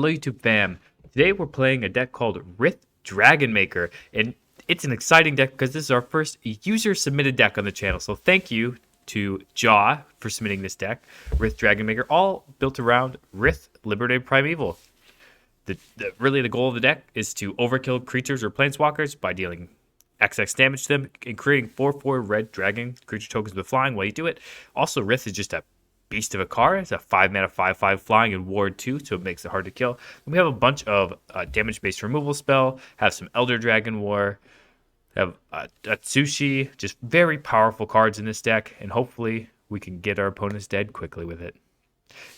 Hello YouTube fam. Today we're playing a deck called Rith Dragonmaker, and it's an exciting deck because this is our first user submitted deck on the channel. So thank you to Jaw for submitting this deck, Rith Dragonmaker, all built around Rith Liberated Primeval. Really the goal of the deck is to overkill creatures or planeswalkers by dealing XX damage to them and creating 4/4 red dragon creature tokens with flying while you do it. Also, Rith is just a beast of a card. It's a 5-mana 5/5 flying and ward 2, so it makes it hard to kill. And we have a bunch of damage-based removal spell, have some Elder Dragon War, have Atsushi, just very powerful cards in this deck, and hopefully we can get our opponents dead quickly with it.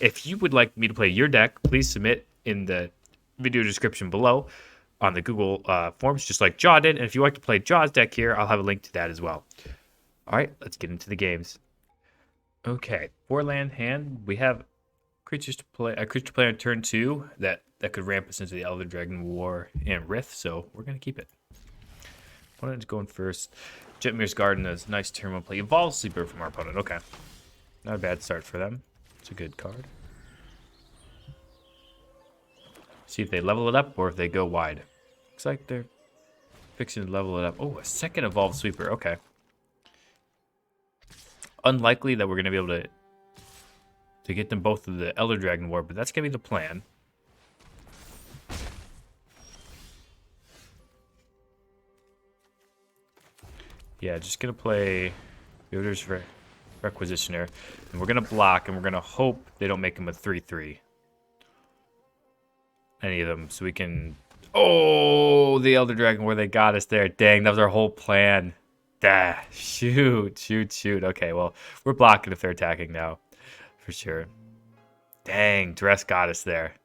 If you would like me to play your deck, please submit in the video description below on the Google forms, just like Jaw did. And if you like to play Jaw's deck here, I'll have a link to that as well. All right, let's get into the games. Okay, 4-land hand. We have creatures to play. A creature to play on turn 2 that could ramp us into the Elder Dragon War and Rith, so we're gonna keep it. Opponent's going first. Jetmir's Garden is nice turn 1 play. Evolve Sleeper from our opponent. Okay, not a bad start for them. It's a good card. See if they level it up or if they go wide. Looks like they're fixing to level it up. Oh, a second Evolve Sweeper. Okay. Unlikely that we're going to be able to get them both of the Elder Dragon War, but that's going to be the plan. Yeah, just going to play Yoder's Requisitioner, and we're going to block, and we're going to hope they don't make him a 3/3. Any of them, so we can... Oh, the Elder Dragon War, they got us there. Dang, that was our whole plan. Shoot. Okay, well, we're blocking if they're attacking now, for sure. Dang, Dress got us there.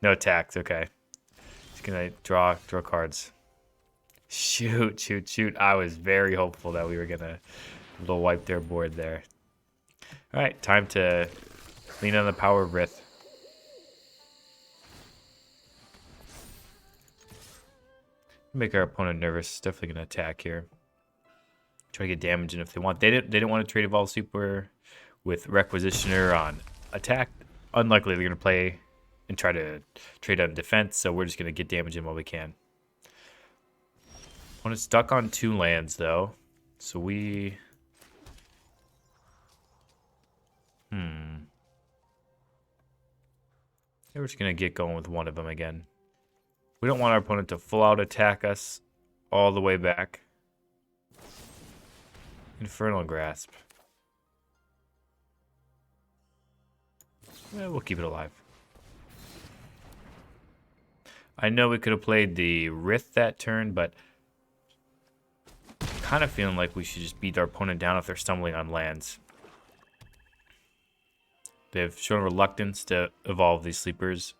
No attacks, okay. Just gonna draw cards. Shoot. I was very hopeful that we were gonna wipe their board there. All right, time to lean on the power of Rith. Make our opponent nervous. Definitely gonna attack here. Try to get damage in if they want. They didn't want to trade Evolve Super with Requisitioner on attack. Unlikely they're going to play and try to trade on defense, so we're just going to get damage in while we can. Opponent's stuck on 2 lands, though. So we... Yeah, we're just going to get going with one of them again. We don't want our opponent to full-out attack us all the way back. Infernal Grasp. Yeah, we'll keep it alive. I know we could have played the Rith that turn, but kind of feeling like we should just beat our opponent down if they're stumbling on lands. They've shown reluctance to evolve these sleepers.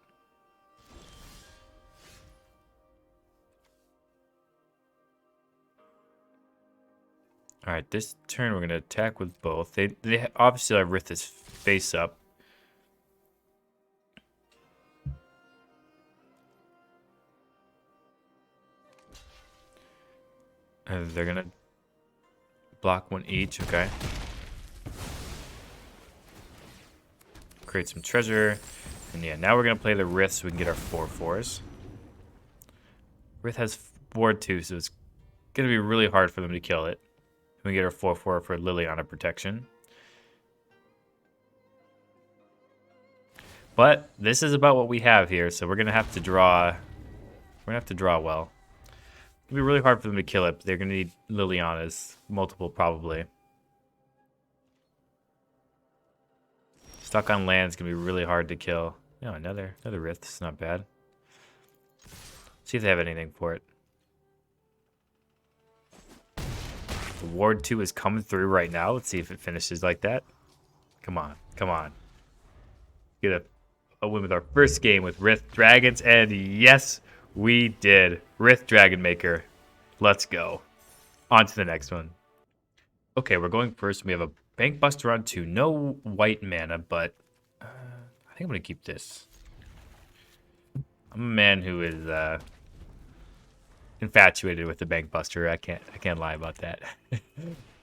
All right, this turn we're going to attack with both. They obviously have Rith's face up. And they're going to block 1 each, okay. Create some treasure. And yeah, now we're going to play the Rith so we can get our 4/4s. Rith has ward 2, so it's going to be really hard for them to kill it. We get our 4/4 for Liliana protection. But this is about what we have here, so we're gonna have to draw. We're gonna have to draw well. It'll be really hard for them to kill it, but they're gonna need Lilianas, multiple probably. Stuck on land's gonna be really hard to kill. Oh, another Rith. It's not bad. See if they have anything for it. Ward 2 is coming through right now. Let's see if it finishes like that. Come on. Get a win with our first game with Rith Dragons, and yes, we did. Rith Dragonmaker. Let's go. On to the next one. Okay, we're going first. We have a Bank Buster on 2. No white mana, but I think I'm going to keep this. I'm a man who is... infatuated with the Bank Buster. I can't lie about that.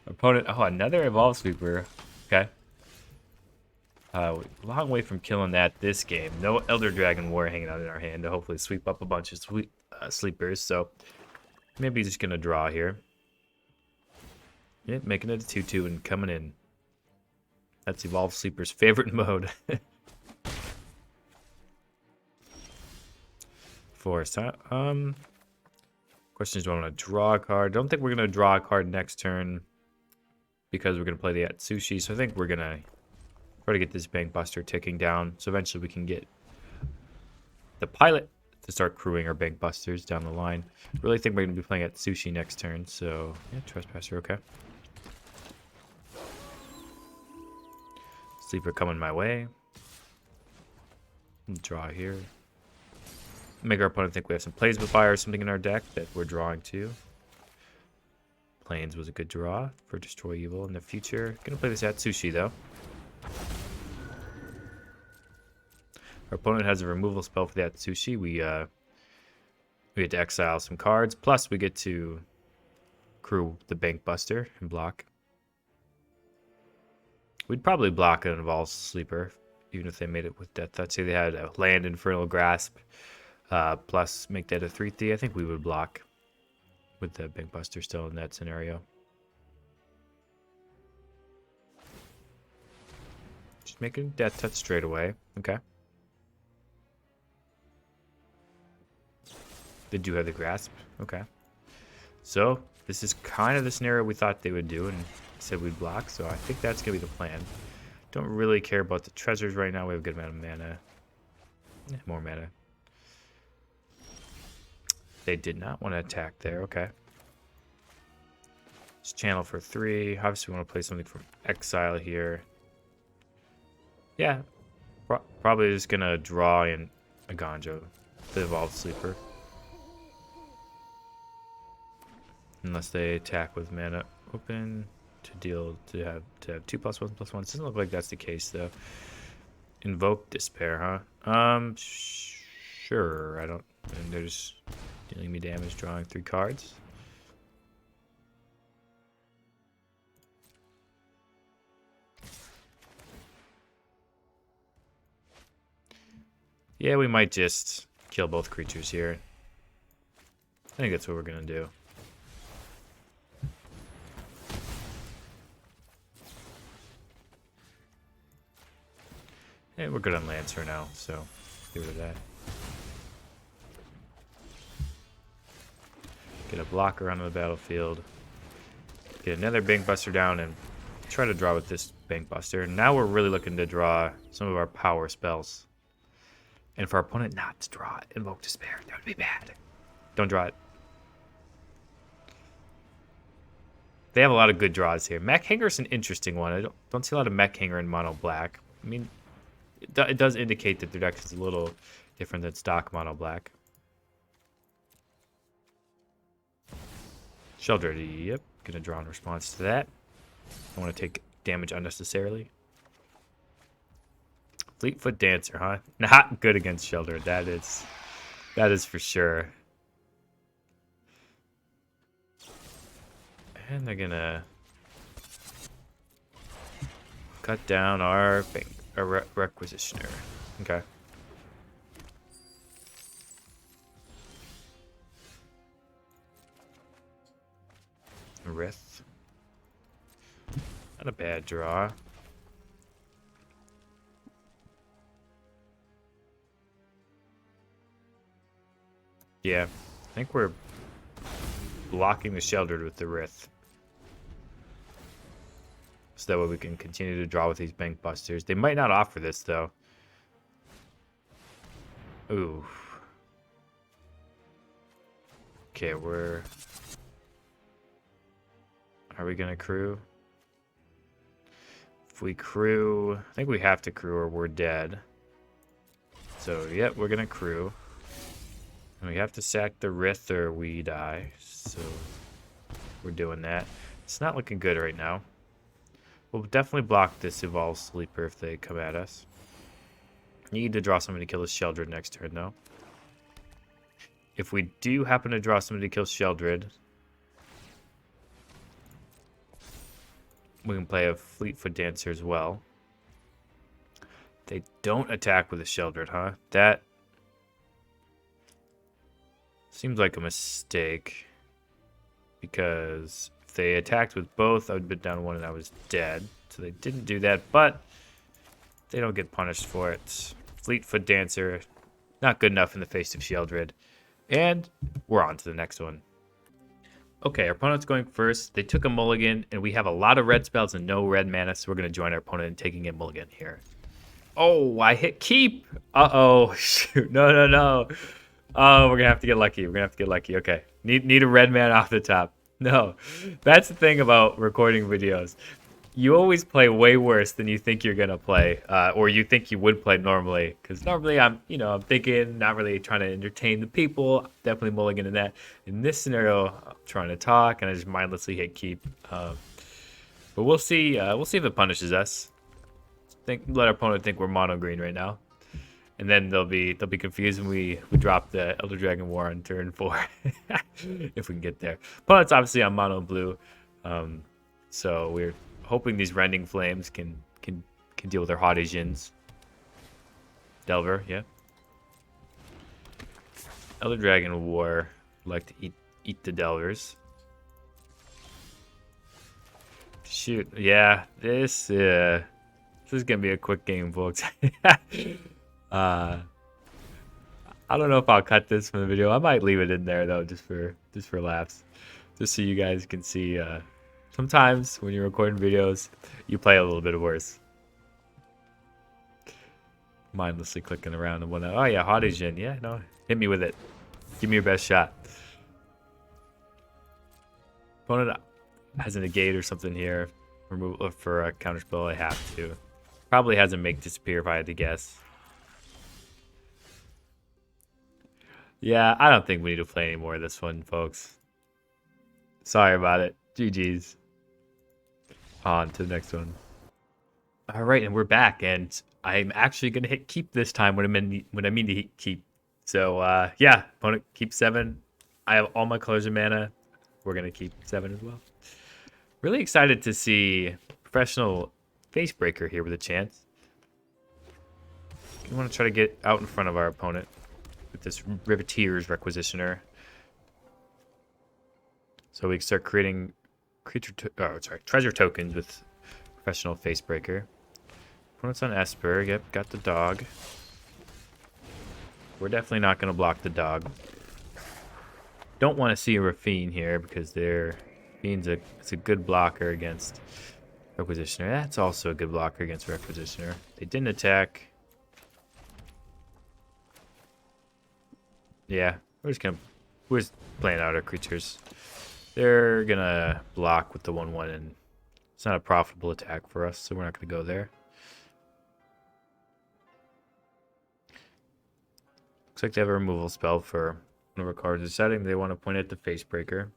Opponent, oh, another Evolve Sweeper. Okay. Long way from killing that this game. No Elder Dragon War hanging out in our hand to hopefully sweep up a bunch of sleepers. So maybe just gonna draw here. Yeah, making it a 2/2 and coming in. That's Evolved Sleeper's favorite mode. Forest, huh? Question is, do I want to draw a card? Don't think we're gonna draw a card next turn because we're gonna play the Atsushi. So I think we're gonna try to get this Bank Buster ticking down. So eventually we can get the pilot to start crewing our Bank Busters down the line. Really think we're gonna be playing Atsushi next turn. So yeah, Trespasser, okay. Sleeper coming my way. Draw here. Make our opponent think we have some Plays with Fire or something in our deck that we're drawing to. Plains was a good draw for Destroy Evil in the future. Gonna play this Atsushi though. Our opponent has a removal spell for the Atsushi. We get to exile some cards, plus we get to crew the Bank Buster and block. We'd probably block an Evolved Sleeper, even if they made it with Death Touch. Say they had a land Infernal Grasp, plus make that a 3/3. I think we would block with the Bank Buster still in that scenario. Just making Death Touch straight away. Okay. They do have the Grasp. Okay. So this is kind of the scenario we thought they would do and said we'd block. So I think that's going to be the plan. Don't really care about the treasures right now. We have a good amount of mana. Yeah, more mana. They did not want to attack there. Okay. Just channel for 3. Obviously, we want to play something from Exile here. Yeah. Probably just going to draw in a Ganjo, the Evolved Sleeper. Unless they attack with mana open to have 2+1/+1. Doesn't look like that's the case though. Invoke Despair, huh? Sure. I don't. And they're just dealing me damage, drawing 3 cards. Yeah, we might just kill both creatures here. I think that's what we're gonna do. And we're good on Lancer now, so get rid of that. Get a blocker onto the battlefield. Get another Bank Buster down and try to draw with this Bank Buster. Now we're really looking to draw some of our power spells. And for our opponent not to draw Invoke Despair, that would be bad. Don't draw it. They have a lot of good draws here. Mech Hanger's an interesting one. I don't see a lot of Mech Hanger in mono black. I mean, it does indicate that their deck is a little different than stock mono black. Sheldred, yep. Gonna draw in response to that. I want to take damage unnecessarily. Fleetfoot Dancer, huh? Not good against Sheldred. That is for sure. And they're gonna cut down our Requisitioner. Okay. Rith. Not a bad draw. Yeah, I think we're blocking the Sheldred with the Rith. So that way we can continue to draw with these Bank Busters. They might not offer this, though. Ooh. Okay, are we gonna crew? If we crew, I think we have to crew or we're dead. So, yeah, we're gonna crew. And we have to sack the Rith or we die. So, we're doing that. It's not looking good right now. We'll definitely block this Evolved Sleeper if they come at us. Need to draw somebody to kill this Sheldred next turn, though. If we do happen to draw somebody to kill Sheldred, we can play a Fleetfoot Dancer as well. They don't attack with a Sheldred, huh? That seems like a mistake. Because if they attacked with both, I would have been down one and I was dead. So they didn't do that, but they don't get punished for it. Fleetfoot Dancer, not good enough in the face of Sheldred. And we're on to the next one. Okay, our opponent's going first. They took a mulligan, and we have a lot of red spells and no red mana, so we're going to join our opponent in taking a mulligan here. Oh, I hit keep. Uh-oh. Shoot. No, no, no. Oh, we're going to have to get lucky. We're going to have to get lucky. Okay. Need a red man off the top. No. That's the thing about recording videos. You always play way worse than you think you're going to play, or you think you would play normally. Because normally I'm thinking, not really trying to entertain the people. Definitely mulligan in that. In this scenario, I'm trying to talk, and I just mindlessly hit keep. But we'll see. We'll see if it punishes us. Let our opponent think we're mono green right now, and then they'll be confused when we drop the Elder Dragon War on turn 4, if we can get there. Opponent's obviously on mono blue, so we're hoping these Rending Flames can deal with their Haughty Djinns. Delver, yeah. Elder Dragon War like to eat the Delvers. Shoot, yeah, this is gonna be a quick game, folks. I don't know if I'll cut this from the video. I might leave it in there though, just for laughs, just so you guys can see. Sometimes when you're recording videos, you play a little bit worse. Mindlessly clicking around and whatnot. Oh yeah, Haughty Djinn. Yeah, no, hit me with it. Give me your best shot. Opponent has a negate or something here. Remove for a counterspell. I have to. Probably has a make disappear if I had to guess. Yeah, I don't think we need to play any more of this one, folks. Sorry about it. GG's. On to the next one. All right, and we're back, and I'm actually gonna hit keep this time when I mean to hit keep. So yeah, opponent keep 7. I have all my colors of mana. We're gonna keep 7 as well. Really excited to see professional Facebreaker here with a chance. We want to try to get out in front of our opponent with this Riveteer's Requisitioner, so we can start creating treasure tokens with professional Facebreaker. Opponent's on Esper. Yep, got the dog. We're definitely not going to block the dog. Don't want to see a Rafine here because it's a good blocker against Requisitioner. That's also a good blocker against Requisitioner. They didn't attack. Yeah, we're just playing out our creatures. They're gonna block with the 1/1, and it's not a profitable attack for us, so we're not gonna go there. Looks like they have a removal spell for one of our cards. Deciding they want to point at the Facebreaker.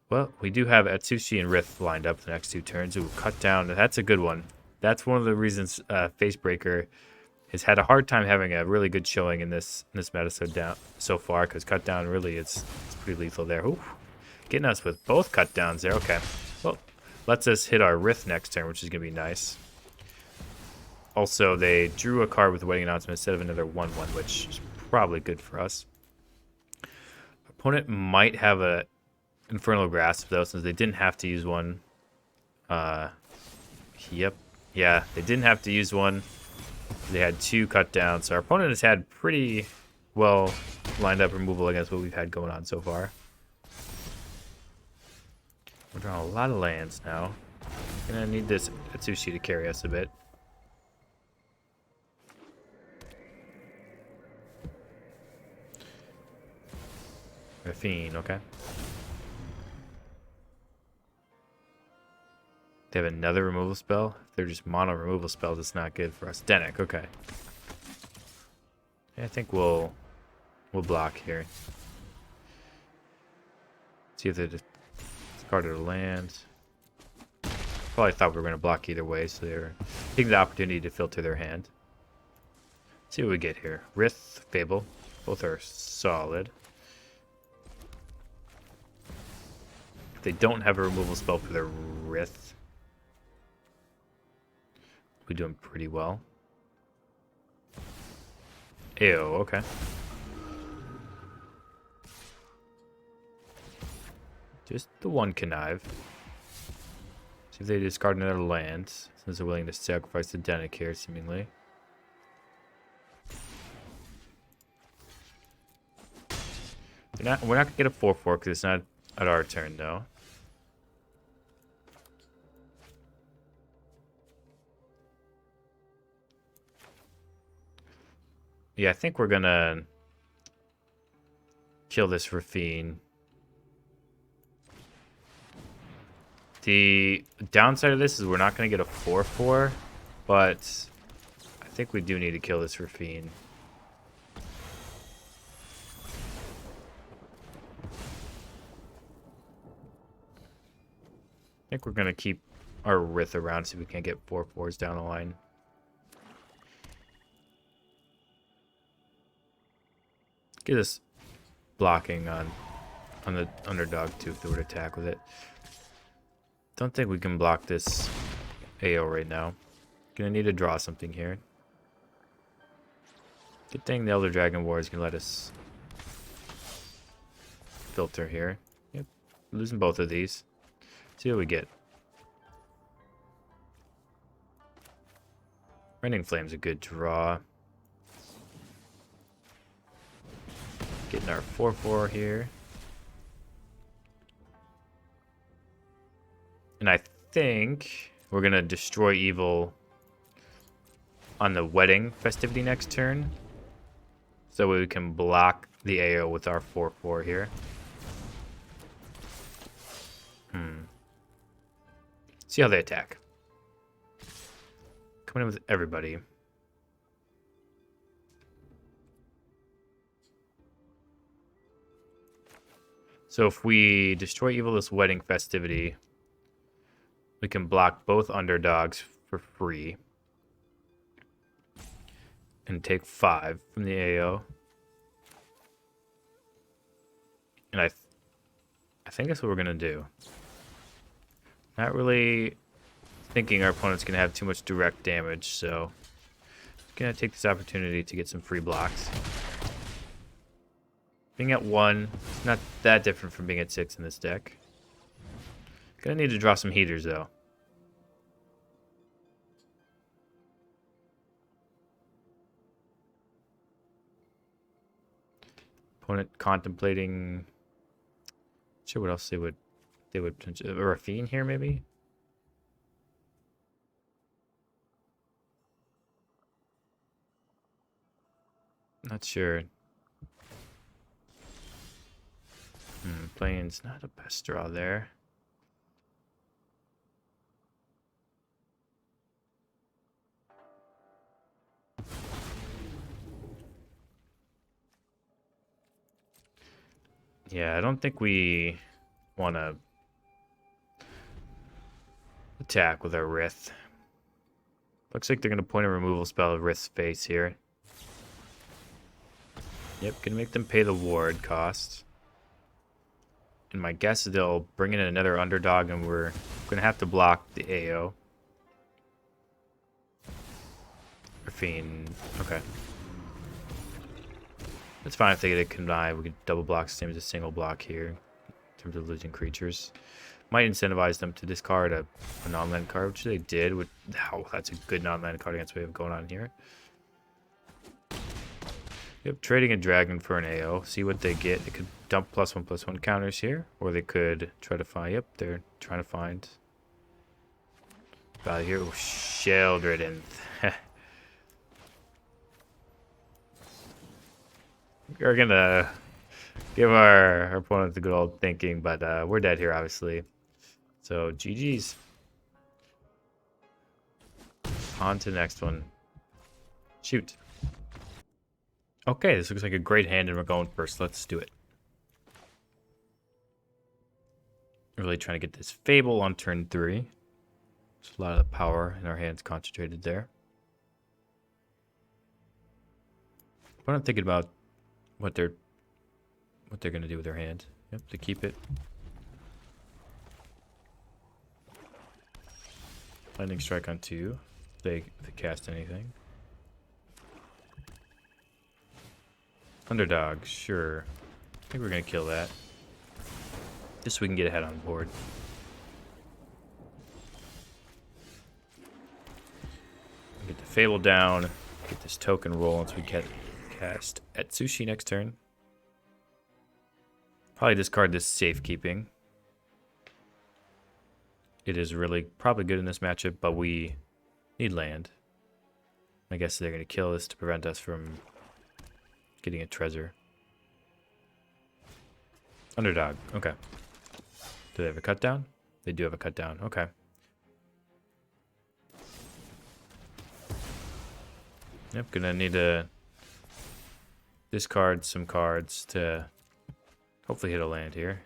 Well, we do have Atsushi and Rith lined up the next 2 turns. Ooh, cut down. That's a good one. That's one of the reasons Facebreaker has had a hard time having a really good showing in this meta so far, because cut down really it's pretty lethal there. Ooh, getting us with both cut downs there. Okay, well, lets us hit our Rith next turn, which is gonna be nice. Also, they drew a card with a Wedding Announcement instead of another 1/1, which is probably good for us. Opponent might have a Infernal Grasp though, since they didn't have to use one. Yep, yeah, they didn't have to use one. They had 2 cut downs, so our opponent has had pretty well lined up removal against what we've had going on so far. We're drawing a lot of lands now. Gonna need this Atsushi to carry us a bit. Rafine, okay. They have another removal spell. If they're just mono removal spells, it's not good for us. Denick, okay. Yeah, I think we'll block here. See if they discarded a land. Probably thought we were going to block either way, so they're taking the opportunity to filter their hand. Let's see what we get here. Rith, Fable, both are solid. If they don't have a removal spell for their Rith, We're doing pretty well. Ew, okay. Just the one connive. See if they discard another land, since they're willing to sacrifice the Denic here, seemingly. We're not gonna get a 4/4 because it's not at our turn, though. Yeah, I think we're gonna kill this Rafine. The downside of this is we're not gonna get a 4/4, but I think we do need to kill this Rafine. I think we're gonna keep our Rith around so we can get 4/4s down the line. Get us blocking on the underdog too if they were to attack with it. Don't think we can block this AO right now. Gonna need to draw something here. Good thing the Elder Dragon War is gonna let us filter here. Yep, losing both of these. See what we get. Rending Flame's a good draw. Getting our 4/4 here. And I think we're going to destroy evil on the wedding festivity next turn. So we can block the AO with our 4/4 here. See how they attack. Coming in with everybody. So if we destroy evil this wedding festivity, we can block both underdogs for free. And take 5 from the AO. And I think that's what we're going to do. Not really thinking our opponent's going to have too much direct damage, so I'm going to take this opportunity to get some free blocks. Being at 1, it's not that different from being at 6 in this deck. Gonna need to draw some heaters, though. Opponent contemplating... Not sure what else they would potentially... A Rafine here, maybe? Not sure. Playing's not the best draw there. Yeah, I don't think we want to attack with our Rith. Looks like they're going to point a removal spell at Rith's face here. Yep, gonna make them pay the ward cost. And my guess is they'll bring in another underdog and we're gonna have to block the AO. Rafine, okay. It's fine if they get a connive. We could double block same as a single block here in terms of losing creatures. Might incentivize them to discard a non-land card, which they did. With that's a good non-land card against what we have going on here. Yep, trading a dragon for an AO. See what they get. They could dump +1/+1 counters here, or they could try to find. Yep, they're trying to find value here. Oh, Sheldredden. We're gonna give our opponent the good old thinking, but we're dead here, obviously. So GG's. On to the next one. Shoot. Okay, this looks like a great hand, and we're going first. Let's do it. Really trying to get this Fable on turn 3. There's a lot of the power in our hands concentrated there. But I'm thinking about what they're gonna do with their hand. Yep, to keep it. Lightning strike on 2. if they cast anything. Underdog, sure. I think we're gonna kill that. Just so we can get ahead on board. Get the Fable down. Get this token roll once we get cast Atsushi next turn. Probably discard this safekeeping. It is really probably good in this matchup, but we need land. I guess they're going to kill this to prevent us from getting a treasure. Underdog, okay. Do they have a cut down? They do have a cut down, okay. Yep, gonna need to discard some cards to hopefully hit a land here.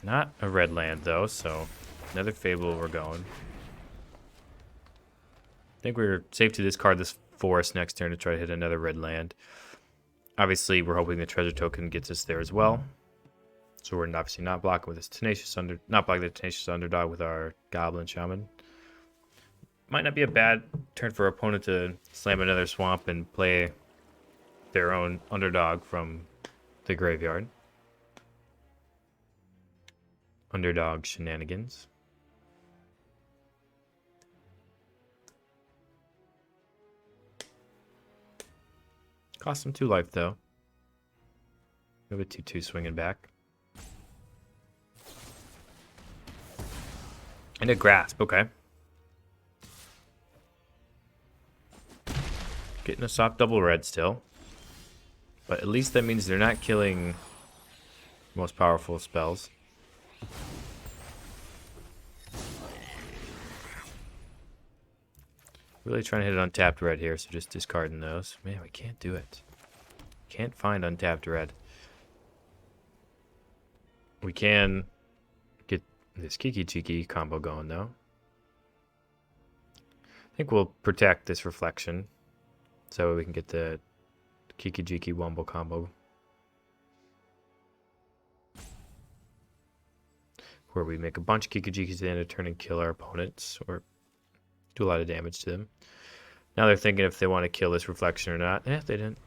Not a red land though, so another Fable we're going. I think we're safe to discard this forest next turn to try to hit another red land. Obviously, we're hoping the treasure token gets us there as well. So we're obviously not blocking with this not blocking the tenacious underdog with our goblin shaman. Might not be a bad turn for our opponent to slam another swamp and play their own underdog from the graveyard. Underdog shenanigans. Cost him 2 life though. We have a 2/2 swinging back. And a grasp, okay. Getting a soft double red still. But at least that means they're not killing most powerful spells. Really trying to hit an untapped red here, so just discarding those. Man, we can't do it. Can't find untapped red. We can get this Kiki Chiki combo going though. I think we'll protect this reflection so we can get the Kiki Jiki Wumble combo. Where we make a bunch of Kiki Jikis at the end of turn and kill our opponents or do a lot of damage to them. Now they're thinking if they want to kill this reflection or not. Eh, they didn't.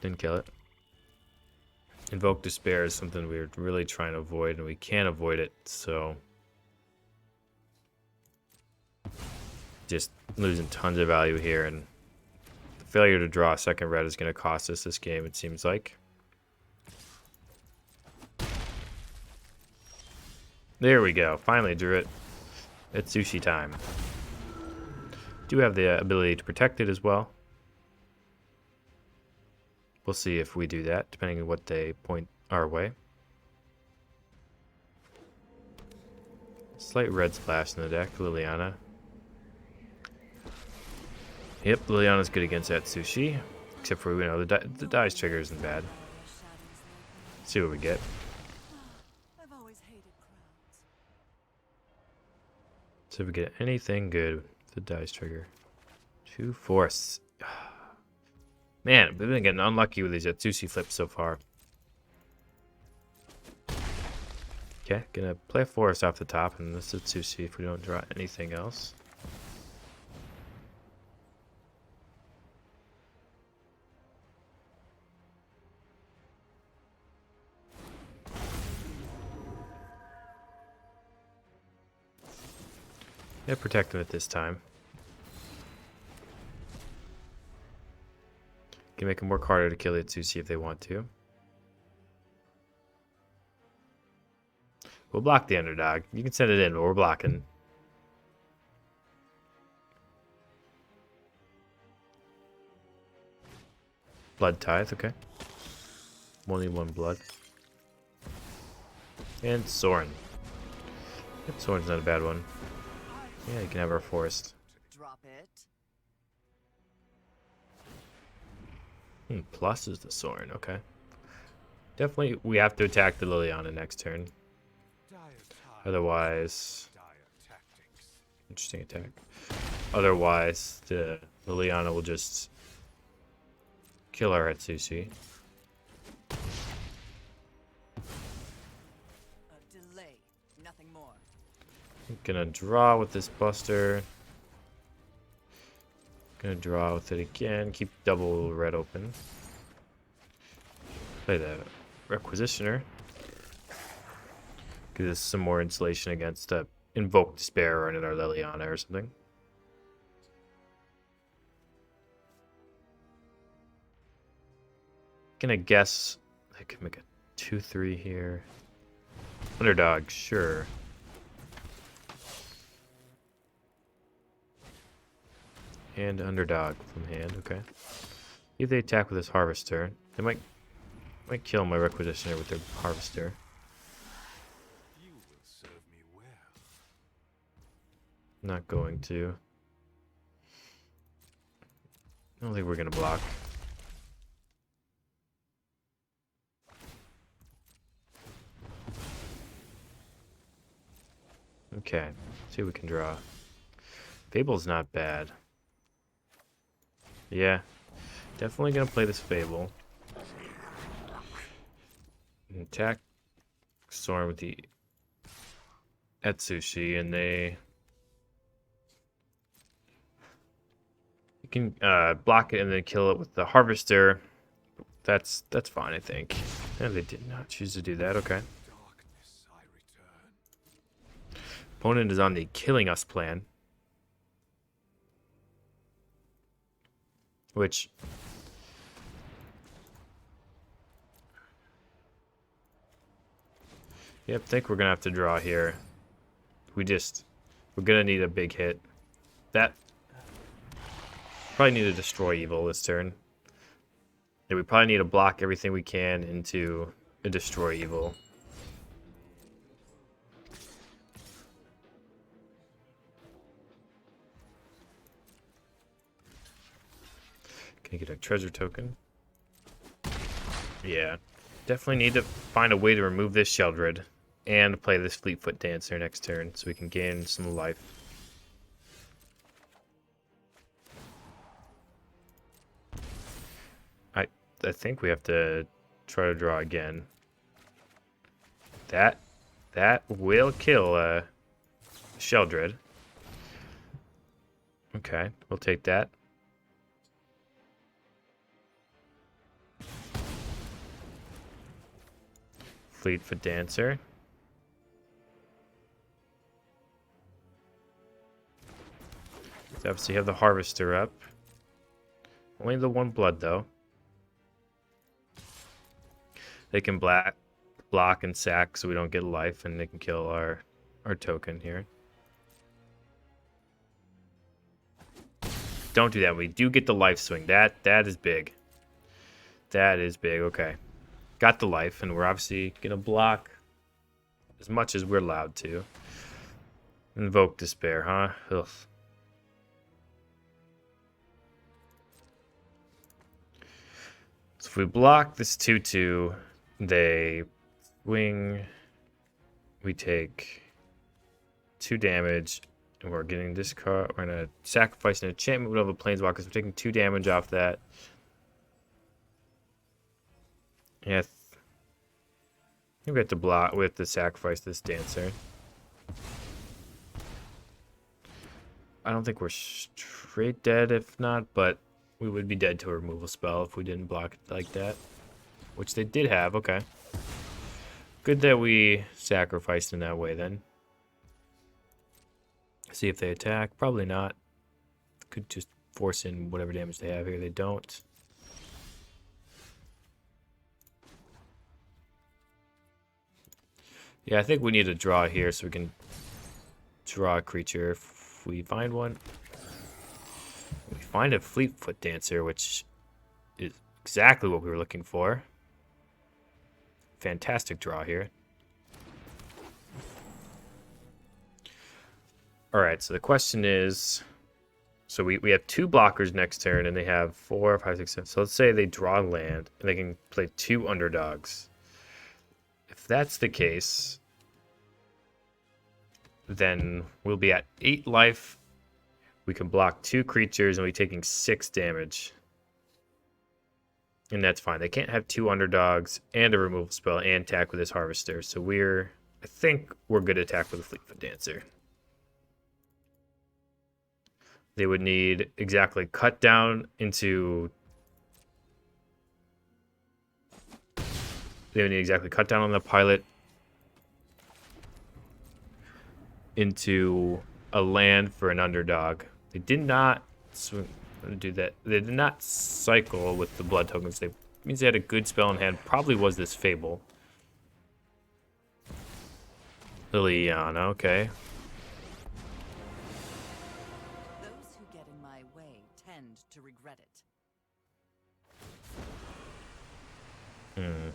Didn't kill it. Invoke Despair is something we're really trying to avoid, and we can't avoid it, so just losing tons of value here, and the failure to draw a second red is going to cost us this game, it seems like. There we go. Finally drew it. It's sushi time. Do have the ability to protect it as well. We'll see if we do that, depending on what they point our way. Slight red splash in the deck, Liliana. Yep, Liliana's good against that sushi. Except for, you know, the dice trigger isn't bad. Let's see what we get. So if we get anything good with the dice trigger. 2 forests. Man, we've been getting unlucky with these Atsushi flips so far. Okay, gonna play a forest off the top and this Atsushi if we don't draw anything else. Yeah, protect them at this time. Can make them work harder to kill the Atsushi if they want to. We'll block the underdog. You can send it in, but we're blocking. Blood Tithe, okay. Only 1 blood. And Soren. Yep, Soren's not a bad one. Yeah, you can have our forest. Drop it. Plus is the Soren, okay. Definitely, we have to attack the Liliana next turn. Otherwise, interesting attack. Otherwise, the Liliana will just kill our Atsushi. A delay, nothing more. Gonna draw with this Buster. Gonna draw with it again. Keep double red open. Play the Requisitioner. Give us some more insulation against Invoke Despair or another Liliana or something. Gonna guess I could make a 2-3 here. Underdog, sure. And underdog from hand, okay. If they attack with this Harvester, they might kill my Requisitioner with their Harvester. You will serve me well. Not going to. I don't think we're gonna block. Okay, see what we can draw. Fable's not bad. Yeah, definitely gonna play this Fable. Attack Storm with the Etsushi, and you can block it and then kill it with the Harvester. That's fine, I think. And they did not choose to do that. Okay. Darkness I return. Opponent is on the killing us plan, which yep, think we're gonna have to draw here. We're gonna need a big hit. That probably need to destroy evil this turn. Yeah, we probably need to block everything we can into a destroy evil. Can I get a treasure token? Yeah. Definitely need to find a way to remove this Sheldred and play this Fleetfoot Dancer next turn so we can gain some life. I think we have to try to draw again. That will kill Sheldred. Okay, we'll take that. Fleetfoot Dancer. So obviously have the Harvester up. Only the one blood though. They can block and sack so we don't get life, and they can kill our token here. Don't do that. We do get the life swing. That is big. That is big. Okay. Got the life, and we're obviously gonna block as much as we're allowed to. Invoke Despair, huh? Ugh. So if we block this 2/2, they swing. We take 2 damage, and we're getting this card. We're gonna sacrifice an enchantment of a planeswalker. So we're taking 2 damage off that. Yeah, I think we have to block. We have to sacrifice this Dancer. I don't think we're straight dead if not, but we would be dead to a removal spell if we didn't block it like that. Which they did have, okay. Good that we sacrificed in that way then. See if they attack. Probably not. Could just force in whatever damage they have here. They don't. Yeah, I think we need to draw here so we can draw a creature if we find one. We find a Fleetfoot Dancer, which is exactly what we were looking for. Fantastic draw here. Alright, so the question is... So we have 2 blockers next turn, and they have 4, 5, 6, 7. So let's say they draw land, and they can play 2 underdogs. If that's the case, then we'll be at 8 life. We can block 2 creatures, and we're taking 6 damage. And that's fine. They can't have 2 underdogs and a removal spell and attack with this Harvester. So I think we're good to attack with a Fleetfoot Dancer. They would need exactly cut down into... They would need exactly cut down on the pilot into a land for an underdog. They did not do that. They did not cycle with the blood tokens. They means they had a good spell in hand. Probably was this Fable. Liliana, okay. Those who get in my way tend to regret it. Hmm.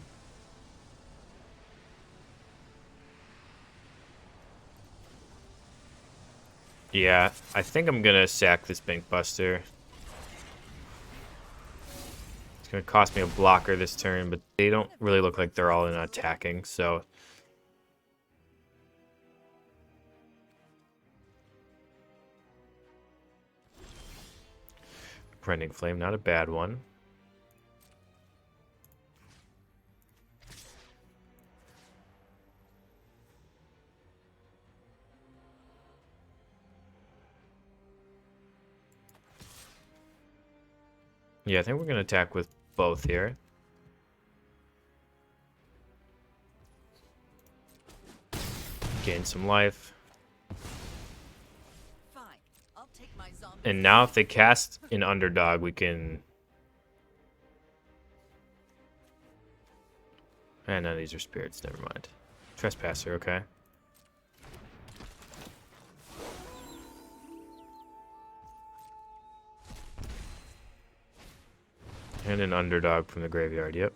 Yeah, I think I'm gonna sack this Bank Buster. It's gonna cost me a blocker this turn, but they don't really look like they're all in attacking, so... Rending Flame, not a bad one. Yeah, I think we're going to attack with both here. Gain some life. Fine. I'll take my zombie. And now if they cast an underdog, we can... And none of these are spirits, never mind. Trespasser, okay. And an underdog from the graveyard, yep.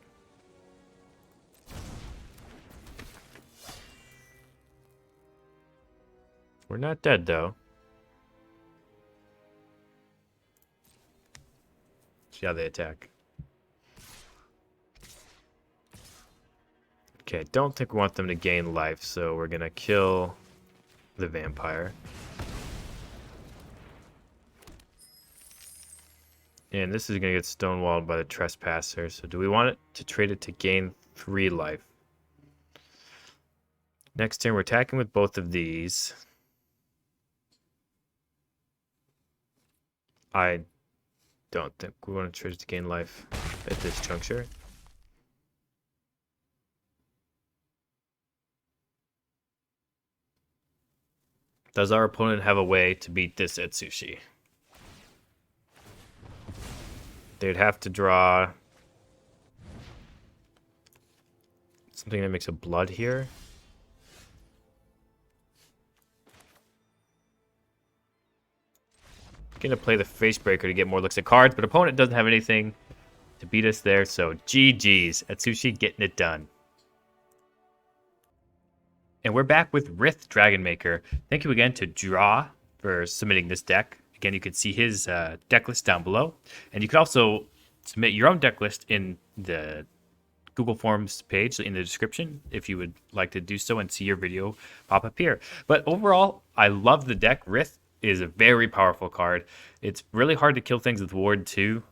We're not dead, though. See how they attack. Okay, I don't think we want them to gain life, so we're gonna kill the vampire. And this is gonna get stonewalled by the trespasser, so do we want it to trade it to gain 3 life? Next turn, we're attacking with both of these. I don't think we want to trade it to gain life at this juncture. Does our opponent have a way to beat this at Sushi? They'd have to draw something that makes a blood here. Gonna play the Facebreaker to get more looks at cards, but opponent doesn't have anything to beat us there, so GG's. Atsushi getting it done. And we're back with Rith Dragonmaker. Thank you again to Draw for submitting this deck. Again, you can see his deck list down below. And you can also submit your own deck list in the Google Forms page in the description if you would like to do so and see your video pop up here. But overall, I love the deck. Rith is a very powerful card. It's really hard to kill things with Ward 2,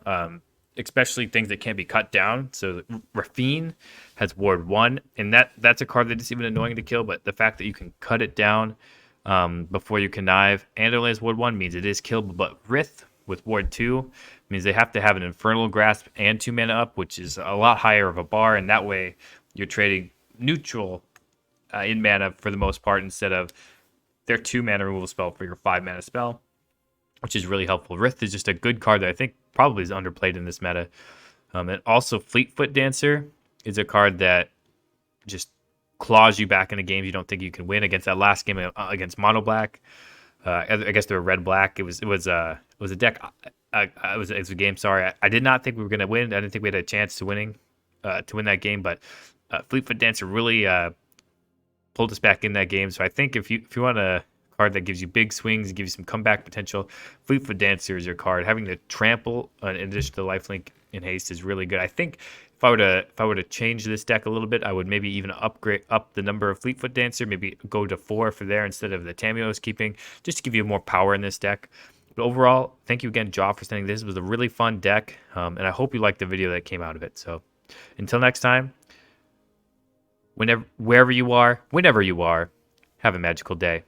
especially things that can't be cut down. So Rafine has Ward 1, and that's a card that is even annoying to kill, but the fact that you can cut it down before you connive and it only has Ward 1 means it is killable. But Rith with Ward 2 means they have to have an Infernal Grasp and 2 mana up, which is a lot higher of a bar, and that way you're trading neutral in mana for the most part instead of their 2 mana removal spell for your 5 mana spell, which is really helpful. Rith is just a good card that I think probably is underplayed in this meta. And also Fleetfoot Dancer is a card that just claws you back into games you don't think you can win. Against that last game against Mono Black, I guess they were Red Black. It was a deck. It was a game. Sorry, I did not think we were going to win. I didn't think we had a chance to win that game. But Fleetfoot Dancer really pulled us back in that game. So I think if you want a card that gives you big swings, gives you some comeback potential, Fleetfoot Dancer is your card. Having the trample in addition to the lifelink and haste is really good. I think if I were to change this deck a little bit, I would maybe even upgrade up the number of Fleetfoot Dancer, maybe go to 4 for there instead of the Tamio I was keeping, just to give you more power in this deck. But overall, thank you again, Jaw, for sending this. It was a really fun deck, and I hope you liked the video that came out of it. So until next time, wherever you are, whenever you are, have a magical day.